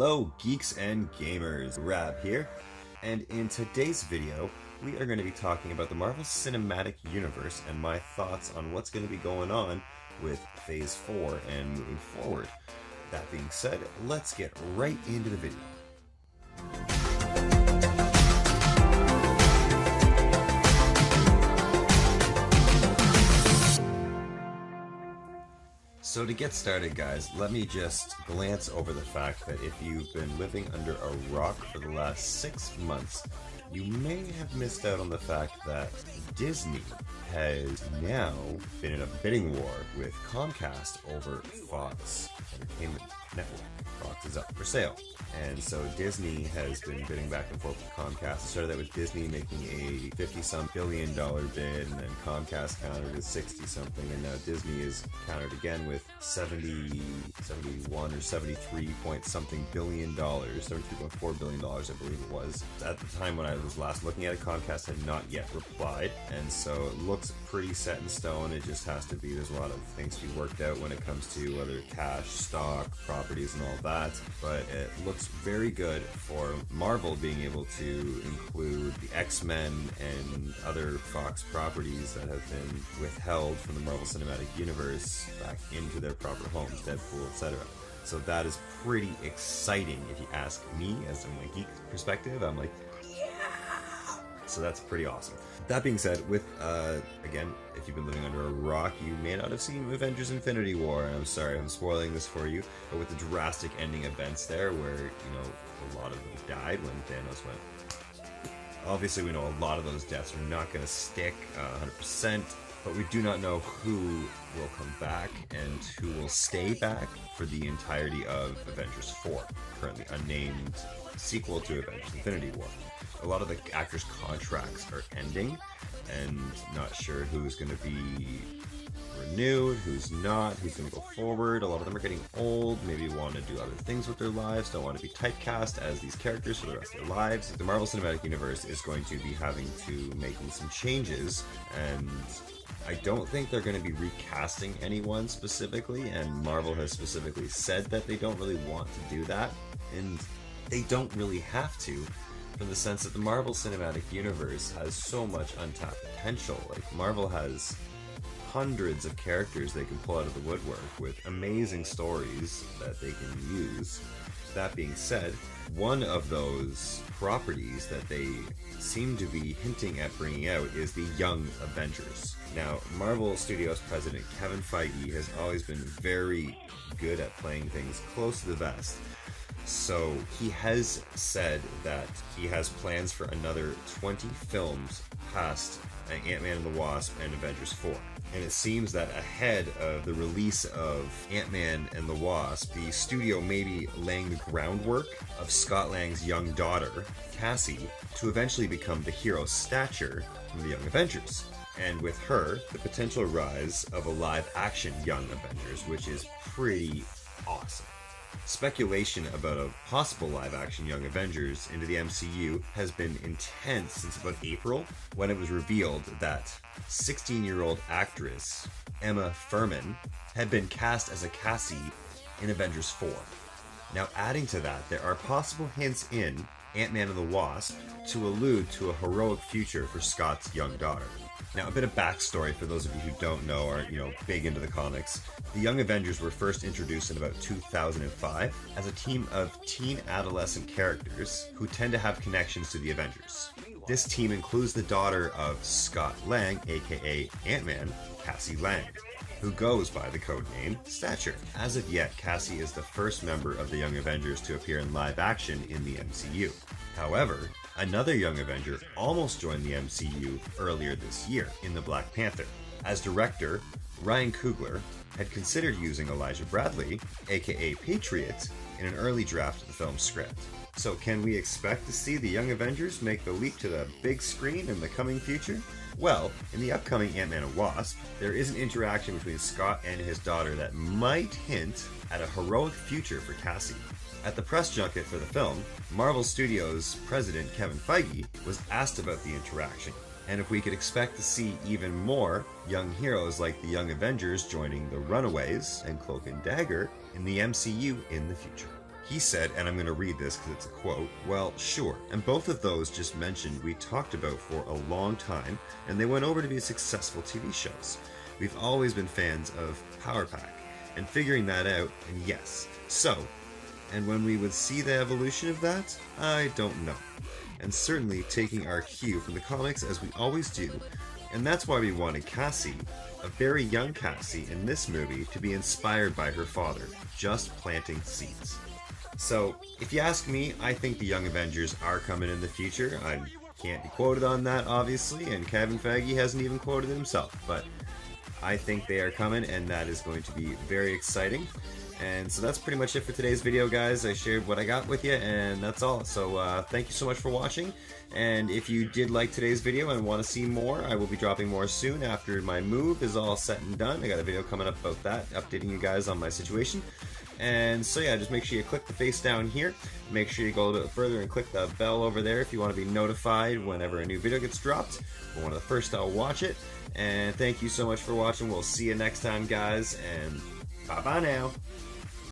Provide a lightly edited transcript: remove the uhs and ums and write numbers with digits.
Hello geeks and gamers, Rab here, and in today's video we are going to be talking about the Marvel Cinematic Universe and my thoughts on what's going to be going on with Phase 4 and moving forward. That being said, let's get right into the video. So to get started, guys, let me just glance over the fact that if you've been living under a rock for the last 6 months, you may have missed out on the fact that Disney has now been in a bidding war with Comcast over Fox Entertainment Network. Fox is up for sale. And so Disney has been bidding back and forth with Comcast. It started out with Disney making a $50-some billion bid, and then Comcast countered with 60-something, and now Disney is countered again with 71 or 73-point-something billion dollars, $73.4 billion, I believe it was. At the time when I was last looking at it, Comcast had not yet replied, and so it looks pretty set in stone. It just has to be, there's a lot of things to be worked out when it comes to whether cash, stock, properties, and all that, but it looks very good for Marvel being able to include the X-Men and other Fox properties that have been withheld from the Marvel Cinematic Universe back into their proper homes, Deadpool, etc. So that is pretty exciting if you ask me, as from a geek perspective. I'm like, yeah! So that's pretty awesome. That being said, with, again, if you've been living under a rock, you may not have seen Avengers Infinity War, and I'm sorry I'm spoiling this for you, but with the drastic ending events there where, you know, a lot of them died when Thanos went. Obviously, we know a lot of those deaths are not going to stick 100%, but we do not know who will come back and who will stay back for the entirety of Avengers 4, currently unnamed sequel to Avengers Infinity War. A lot of the actors' contracts are ending, and not sure who's going to be renewed, who's not, who's going to go forward. A lot of them are getting old, maybe want to do other things with their lives, don't want to be typecast as these characters for the rest of their lives. The Marvel Cinematic Universe is going to be having to making some changes, and I don't think they're going to be recasting anyone specifically, and Marvel has specifically said that they don't really want to do that, and they don't really have to, in the sense that the Marvel Cinematic Universe has so much untapped potential. Like, Marvel has hundreds of characters they can pull out of the woodwork with amazing stories that they can use. That being said, one of those properties that they seem to be hinting at bringing out is the Young Avengers. Now, Marvel Studios president Kevin Feige has always been very good at playing things close to the vest. So he has said that he has plans for another 20 films past Ant-Man and the Wasp and Avengers 4. And it seems that ahead of the release of Ant-Man and the Wasp, the studio may be laying the groundwork of Scott Lang's young daughter, Cassie, to eventually become the hero stature from the Young Avengers. And with her, the potential rise of a live-action Young Avengers, which is pretty awesome. Speculation about a possible live-action Young Avengers into the MCU has been intense since about April, when it was revealed that 16-year-old actress Emma Furman had been cast as a Cassie in Avengers 4. Now, adding to that, there are possible hints in Ant-Man and the Wasp to allude to a heroic future for Scott's young daughter. Now, a bit of backstory for those of you who don't know or aren't, big into the comics. The Young Avengers were first introduced in about 2005 as a team of teen adolescent characters who tend to have connections to the Avengers. This team includes the daughter of Scott Lang, aka Ant-Man, Cassie Lang, who goes by the codename Stature. As of yet, Cassie is the first member of the Young Avengers to appear in live action in the MCU. However, another Young Avenger almost joined the MCU earlier this year in the Black Panther. As director, Ryan Coogler had considered using Elijah Bradley, aka Patriot, in an early draft of the film's script. So can we expect to see the Young Avengers make the leap to the big screen in the coming future? Well, in the upcoming Ant-Man and Wasp, there is an interaction between Scott and his daughter that might hint at a heroic future for Cassie. At the press junket for the film, Marvel Studios president Kevin Feige was asked about the interaction, and if we could expect to see even more young heroes like the Young Avengers joining the Runaways and Cloak and Dagger in the MCU in the future. He said, and I'm going to read this because it's a quote, "Well, sure, and both of those just mentioned we talked about for a long time, and they went over to be successful TV shows. We've always been fans of Power Pack, and figuring that out, and yes. So, and when we would see the evolution of that, I don't know. And certainly taking our cue from the comics as we always do, and that's why we wanted Cassie, a very young Cassie in this movie, to be inspired by her father, just planting seeds." So, if you ask me, I think the Young Avengers are coming in the future. I can't be quoted on that, obviously, and Kevin Feige hasn't even quoted it himself, but I think they are coming, and that is going to be very exciting. And so that's pretty much it for today's video, guys. I shared what I got with you, and that's all. So thank you so much for watching. And if you did like today's video and want to see more, I will be dropping more soon after my move is all set and done. I got a video coming up about that, updating you guys on my situation. And so yeah, just make sure you click the face down here. Make sure you go a little bit further and click the bell over there if you want to be notified whenever a new video gets dropped. For one of the first I'll watch it. And thank you so much for watching. We'll see you next time, guys, and bye-bye now.